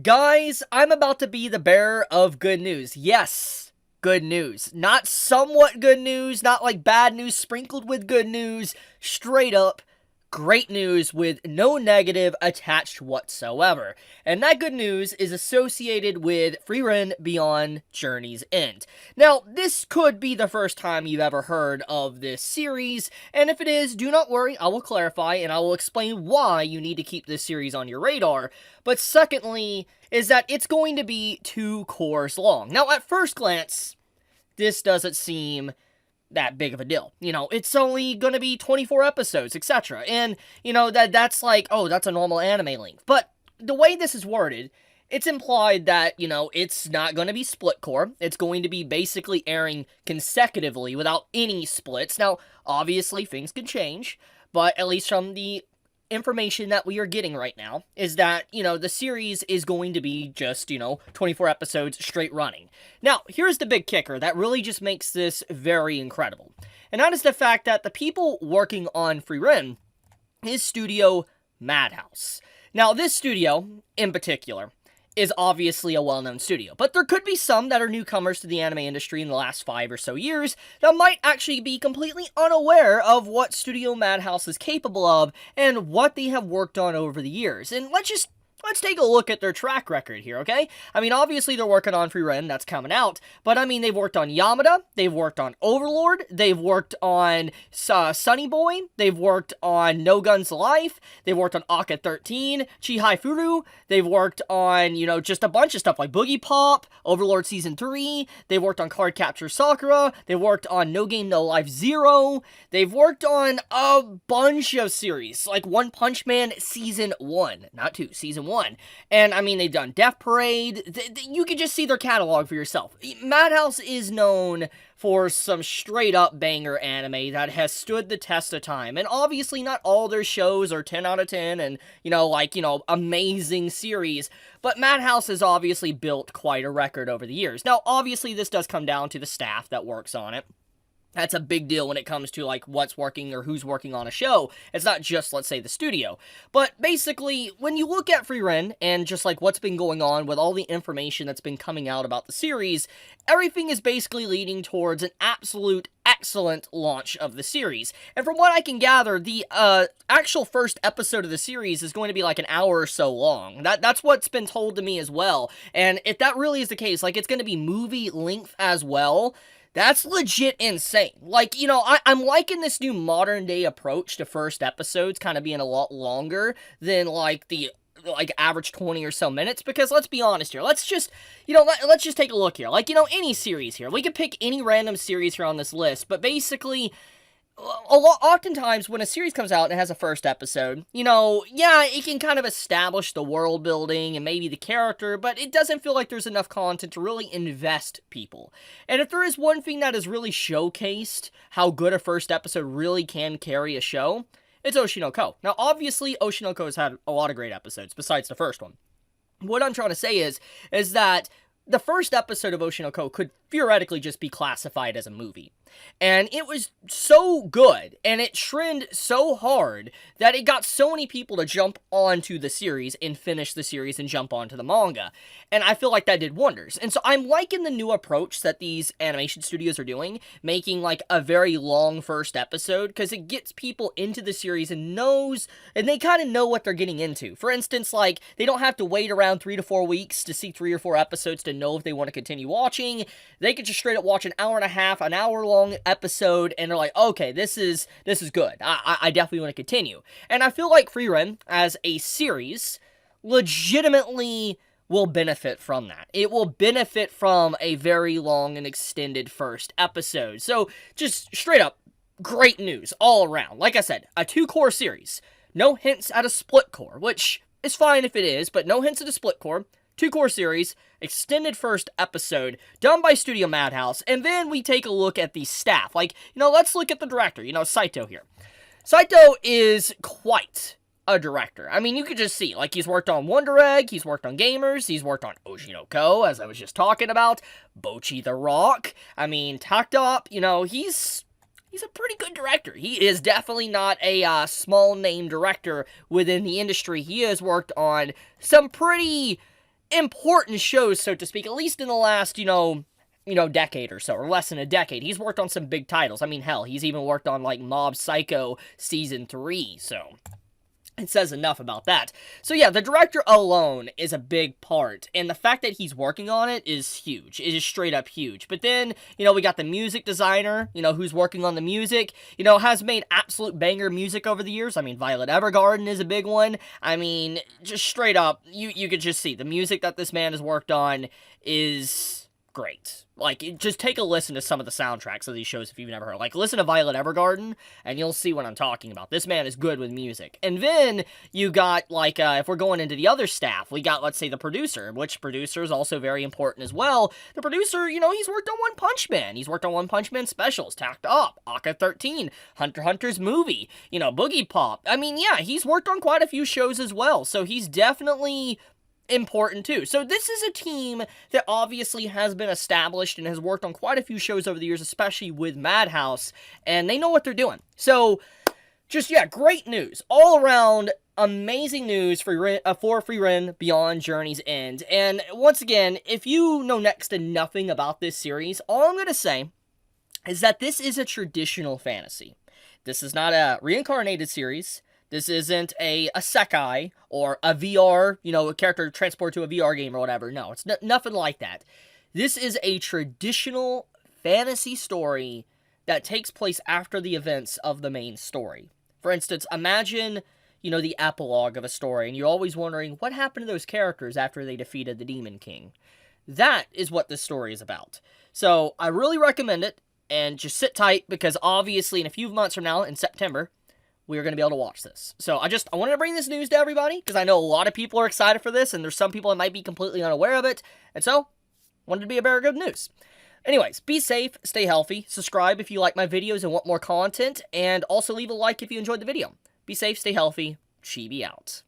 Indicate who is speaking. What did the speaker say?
Speaker 1: Guys, I'm about to be the bearer of good news. Yes, good news. Not somewhat good news, not like bad news sprinkled with good news. Straight up, great news with no negative attached whatsoever. And that good news is associated with Frieren Beyond Journey's End. Now, this could be the first time you've ever heard of this series, and if it is, do not worry, I will clarify and I will explain why you need to keep this series on your radar. But secondly, is that it's going to be 2 cours long. Now, at first glance, this doesn't seem that big of a deal. You know, it's only going to be 24 episodes, etc. And, you know, that's like, oh, that's a normal anime length. But the way this is worded, it's implied that, you know, it's not going to be split core. It's going to be basically airing consecutively without any splits. Now, obviously, things can change, but at least from the information that we are getting right now is that, you know, the series is going to be just, you know, 24 episodes straight running. Now, here's the big kicker that really just makes this very incredible. And that is the fact that the people working on Frieren is Studio Madhouse. Now, this studio, in particular, is obviously a well-known studio, but there could be some that are newcomers to the anime industry in the last 5 or so years that might actually be completely unaware of what Studio Madhouse is capable of and what they have worked on over the years. And let's take a look at their track record here, okay? I mean, obviously they're working on Frieren, that's coming out, but I mean, they've worked on Yamada, they've worked on Overlord, they've worked on Sunny Boy, they've worked on No Guns Life, they've worked on Aka 13, Chihai Furu, they've worked on, you know, just a bunch of stuff like Boogie Pop, Overlord Season 3, they've worked on Card Capture Sakura, they've worked on No Game No Life Zero, they've worked on a bunch of series, like One Punch Man Season 1, not 2, Season 1. And, I mean, they've done Death Parade. You can just see their catalog for yourself. Madhouse is known for some straight-up banger anime that has stood the test of time. And obviously, not all their shows are 10 out of 10 and, you know, like, you know, amazing series. But Madhouse has obviously built quite a record over the years. Now, obviously, this does come down to the staff that works on it. That's a big deal when it comes to, like, what's working or who's working on a show. It's not just, let's say, the studio. But basically, when you look at Frieren and just, like, what's been going on with all the information that's been coming out about the series, everything is basically leading towards an absolute excellent launch of the series. And from what I can gather, the actual first episode of the series is going to be like an hour or so long. That's what's been told to me as well. And if that really is the case, like, it's going to be movie length as well. That's legit insane. Like, you know, I'm liking this new modern day approach to first episodes kind of being a lot longer than, like, the average 20 or so minutes, because let's be honest here, let's just, you know, let's just take a look here. Like, you know, any series here, we could pick any random series here on this list, but basically, oftentimes when a series comes out and it has a first episode, you know, yeah, it can kind of establish the world building and maybe the character, but it doesn't feel like there's enough content to really invest people. And if there is one thing that has really showcased how good a first episode really can carry a show, it's Oshinoko. Now, obviously, Oshinoko has had a lot of great episodes besides the first one. What I'm trying to say is that the first episode of Oshinoko could theoretically just be classified as a movie. And it was so good, and it trended so hard, that it got so many people to jump onto the series and finish the series and jump onto the manga. And I feel like that did wonders. And so I'm liking the new approach that these animation studios are doing, making like a very long first episode, because it gets people into the series and they kind of know what they're getting into. For instance, like, they don't have to wait around 3 to 4 weeks to see 3 or 4 episodes to know if they want to continue watching. They could just straight up watch an hour and a half, an hour long episode, and they're like, okay, this is good. I definitely want to continue. And I feel like Frieren, as a series, legitimately will benefit from that. It will benefit from a very long and extended first episode. So, just straight up, great news all around. Like I said, a 2-core series. No hints at a split core, which is fine if it is, but no hints at a split core. 2-core series, extended first episode, done by Studio Madhouse, and then we take a look at the staff. Like, you know, let's look at the director, you know, Saito here. Saito is quite a director. I mean, you could just see, like, he's worked on Wonder Egg, he's worked on Gamers, he's worked on Oshinoko, as I was just talking about, Bocchi the Rock, I mean, Taktop, you know, he's a pretty good director. He is definitely not a small-name director within the industry. He has worked on some pretty important shows, so to speak, at least in the last, decade or so, or less than a decade. He's worked on some big titles. I mean, hell, he's even worked on, like, Mob Psycho Season 3, so it says enough about that. So yeah, the director alone is a big part, and the fact that he's working on it is huge. It is straight up huge. But then, we got the music designer, who's working on the music, has made absolute banger music over the years. I mean, Violet Evergarden is a big one. I mean, just straight up, you could just see the music that this man has worked on is great. Like, just take a listen to some of the soundtracks of these shows if you've never heard. Like, listen to Violet Evergarden, and you'll see what I'm talking about. This man is good with music. And then, you got, like, if we're going into the other staff, we got, let's say, the producer, which producer is also very important as well. The producer, he's worked on One Punch Man. He's worked on One Punch Man specials, Tacked Up, Aka 13, Hunter x Hunter's movie, Boogie Pop. I mean, yeah, he's worked on quite a few shows as well, so he's definitely important too. So this is a team that obviously has been established and has worked on quite a few shows over the years, especially with Madhouse, and they know what they're doing. So just, yeah, great news. All around, amazing news for Frieren Beyond Journey's End. And once again, if you know next to nothing about this series, all I'm going to say is that this is a traditional fantasy. This is not a reincarnated series. This isn't a isekai or a VR, a character transported to a VR game or whatever. No, it's nothing like that. This is a traditional fantasy story that takes place after the events of the main story. For instance, imagine, the epilogue of a story, and you're always wondering, what happened to those characters after they defeated the Demon King? That is what this story is about. So, I really recommend it, and just sit tight, because obviously in a few months from now, in September, we are going to be able to watch this. So I wanted to bring this news to everybody, because I know a lot of people are excited for this, and there's some people that might be completely unaware of it, and so, wanted to be a very good news. Anyways, be safe, stay healthy, subscribe if you like my videos and want more content, and also leave a like if you enjoyed the video. Be safe, stay healthy, Chibi out.